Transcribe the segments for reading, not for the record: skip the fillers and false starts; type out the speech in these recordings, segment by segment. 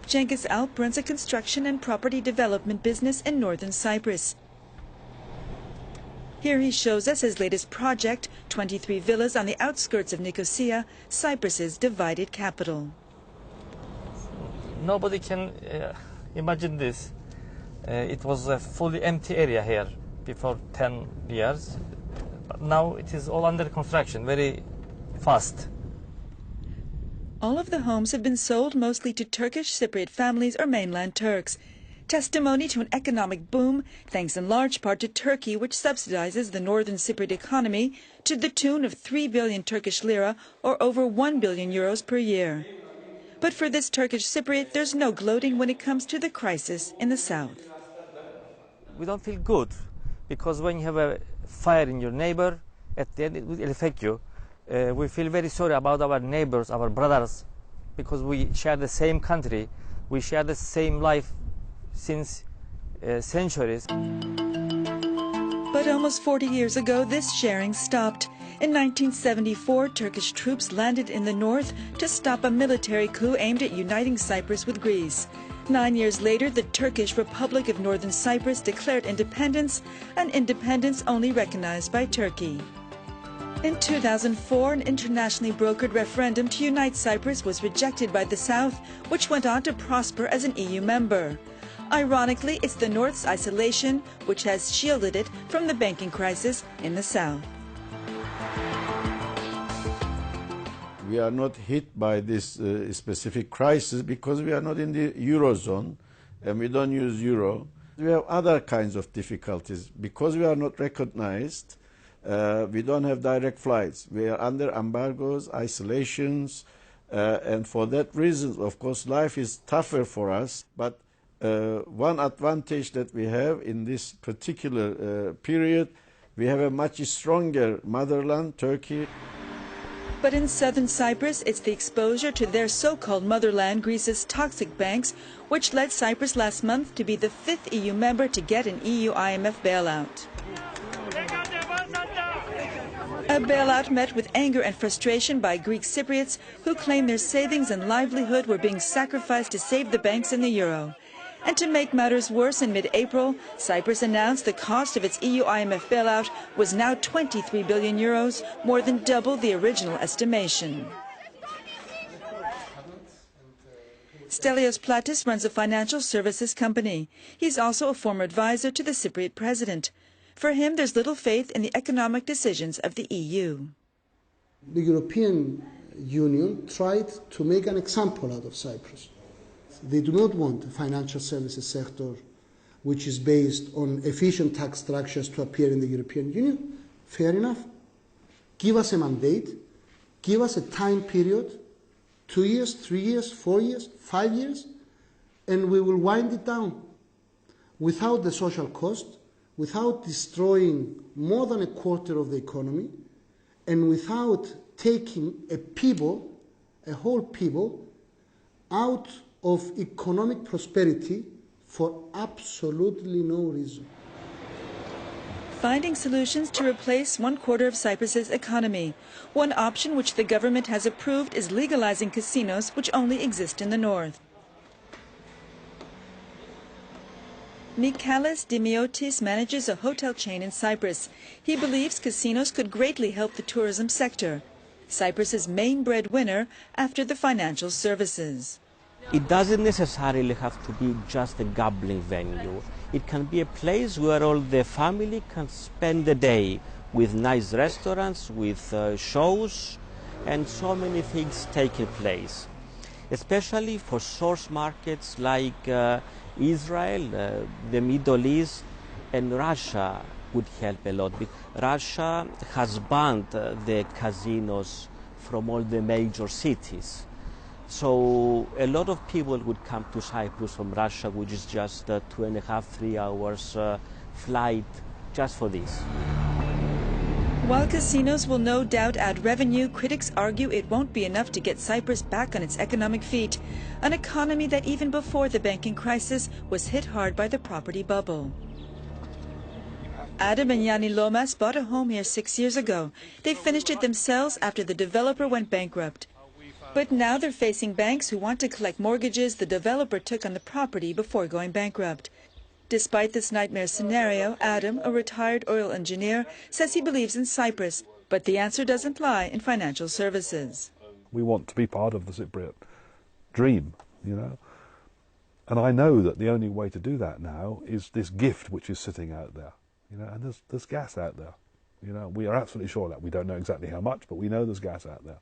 Cengiz Alp runs a construction and property development business in northern Cyprus. Here he shows us his latest project, 23 villas on the outskirts of Nicosia, Cyprus's divided capital. Nobody can imagine this. It was a fully empty area here before 10 years. But now it is all under construction, very fast. All of the homes have been sold mostly to Turkish Cypriot families or mainland Turks. Testimony to an economic boom, thanks in large part to Turkey, which subsidizes the northern Cypriot economy to the tune of 3 billion Turkish lira or over 1 billion euros per year. But for this Turkish Cypriot, there's no gloating when it comes to the crisis in the south. We don't feel good because when you have a fire in your neighbor, at the end it will affect you. We feel very sorry about our neighbors, our brothers, because we share the same country, we share the same life since centuries. But almost 40 years ago, this sharing stopped. In 1974, Turkish troops landed in the north to stop a military coup aimed at uniting Cyprus with Greece. 9 years later, the Turkish Republic of Northern Cyprus declared independence, an independence only recognized by Turkey. In 2004, an internationally brokered referendum to unite Cyprus was rejected by the South, which went on to prosper as an EU member. Ironically, it's the North's isolation which has shielded it from the banking crisis in the South. We are not hit by this specific crisis because we are not in the Eurozone and we don't use Euro. We have other kinds of difficulties. Because we are not recognized, we don't have direct flights. We are under embargoes, isolations, and for that reason, of course, life is tougher for us. But one advantage that we have in this particular period, we have a much stronger motherland, Turkey. But in southern Cyprus, it's the exposure to their so-called motherland, Greece's toxic banks, which led Cyprus last month to be the 5th EU member to get an EU IMF bailout. A bailout met with anger and frustration by Greek Cypriots who claim their savings and livelihood were being sacrificed to save the banks in the euro. And to make matters worse, in mid-April, Cyprus announced the cost of its EU IMF bailout was now 23 billion euros, more than double the original estimation. Stelios Platis runs a financial services company. He's also a former advisor to the Cypriot president. For him, there's little faith in the economic decisions of the EU. The European Union tried to make an example out of Cyprus. They do not want a financial services sector which is based on efficient tax structures to appear in the European Union. Fair enough. Give us a mandate, give us a time period, 2 years, 3 years, 4 years, 5 years, and we will wind it down without the social cost, without destroying more than a quarter of the economy, and without taking a whole people, out of economic prosperity for absolutely no reason. Finding solutions to replace 1/4 of Cyprus's economy. One option which the government has approved is legalizing casinos which only exist in the north. Mikalis Dimiotis manages a hotel chain in Cyprus. He believes casinos could greatly help the tourism sector, Cyprus's main breadwinner after the financial services. It doesn't necessarily have to be just a gambling venue. It can be a place where all the family can spend the day with nice restaurants, with shows, and so many things taking place. Especially for source markets like Israel, the Middle East, and Russia would help a lot. Russia has banned the casinos from all the major cities. So a lot of people would come to Cyprus from Russia, which is just 2.5, 3 hours flight just for this. While casinos will no doubt add revenue, critics argue it won't be enough to get Cyprus back on its economic feet, an economy that even before the banking crisis was hit hard by the property bubble. Adam and Yanni Lomas bought a home here 6 years ago. They finished it themselves after the developer went bankrupt. But now they're facing banks who want to collect mortgages the developer took on the property before going bankrupt. Despite this nightmare scenario, Adam, a retired oil engineer, says he believes in Cyprus, but the answer doesn't lie in financial services. We want to be part of the Cypriot dream, you know. And I know that the only way to do that now is this gift which is sitting out there, you know, and there's gas out there. You know, we are absolutely sure that. We don't know exactly how much, but we know there's gas out there.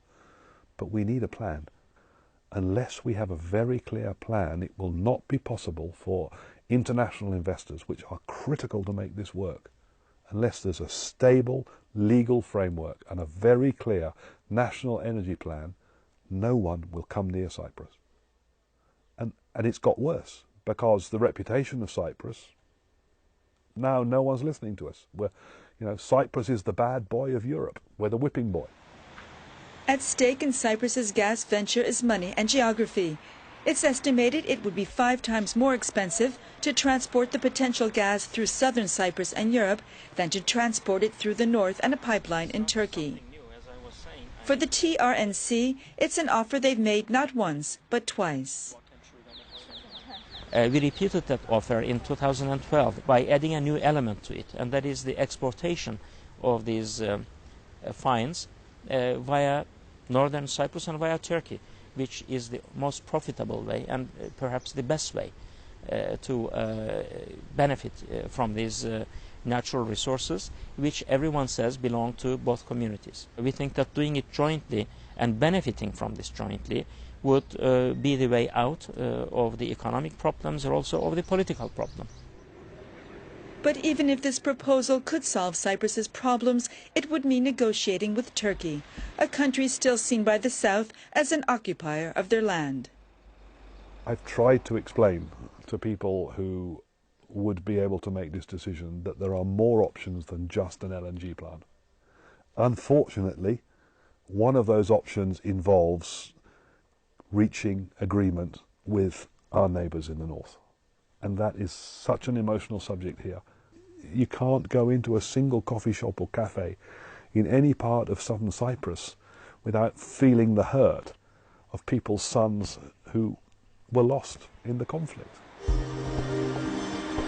But we need a plan. Unless we have a very clear plan, it will not be possible for international investors, which are critical to make this work, unless there's a stable legal framework and a very clear national energy plan. No one will come near Cyprus. And it's got worse, because the reputation of Cyprus, now no one's listening to us. You know, Cyprus is the bad boy of Europe. We're the whipping boy. At stake in Cyprus's gas venture is money and geography. It's estimated it would be 5 times more expensive to transport the potential gas through southern Cyprus and Europe than to transport it through the north and a pipeline in Turkey. For the TRNC, it's an offer they've made not once, but twice. We repeated that offer in 2012 by adding a new element to it, and that is the exportation of these finds via northern Cyprus and via Turkey, which is the most profitable way and perhaps the best way to benefit from these natural resources, which everyone says belong to both communities. We think that doing it jointly and benefiting from this jointly would be the way out of the economic problems and also of the political problem. But even if this proposal could solve Cyprus's problems, it would mean negotiating with Turkey, a country still seen by the South as an occupier of their land. I've tried to explain to people who would be able to make this decision that there are more options than just an LNG plant. Unfortunately, one of those options involves reaching agreement with our neighbours in the north. And that is such an emotional subject here. You can't go into a single coffee shop or cafe in any part of southern Cyprus without feeling the hurt of people's sons who were lost in the conflict.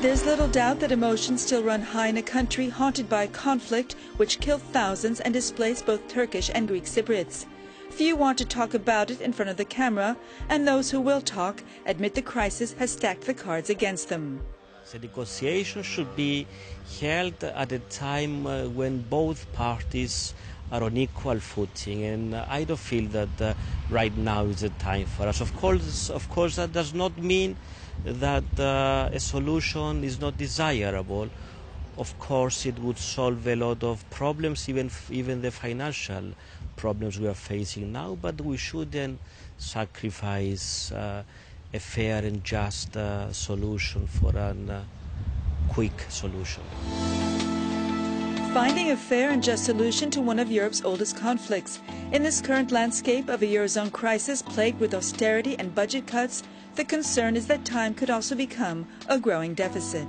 There's little doubt that emotions still run high in a country haunted by conflict which killed thousands and displaced both Turkish and Greek Cypriots. Few want to talk about it in front of the camera, and those who will talk admit the crisis has stacked the cards against them. The negotiation should be held at a time when both parties are on equal footing, and I don't feel that right now is the time for us. Of course, that does not mean that a solution is not desirable. Of course, it would solve a lot of problems, even the financial problems we are facing now, but we shouldn't sacrifice a fair and just solution for a quick solution. Finding a fair and just solution to one of Europe's oldest conflicts. In this current landscape of a Eurozone crisis plagued with austerity and budget cuts, the concern is that time could also become a growing deficit.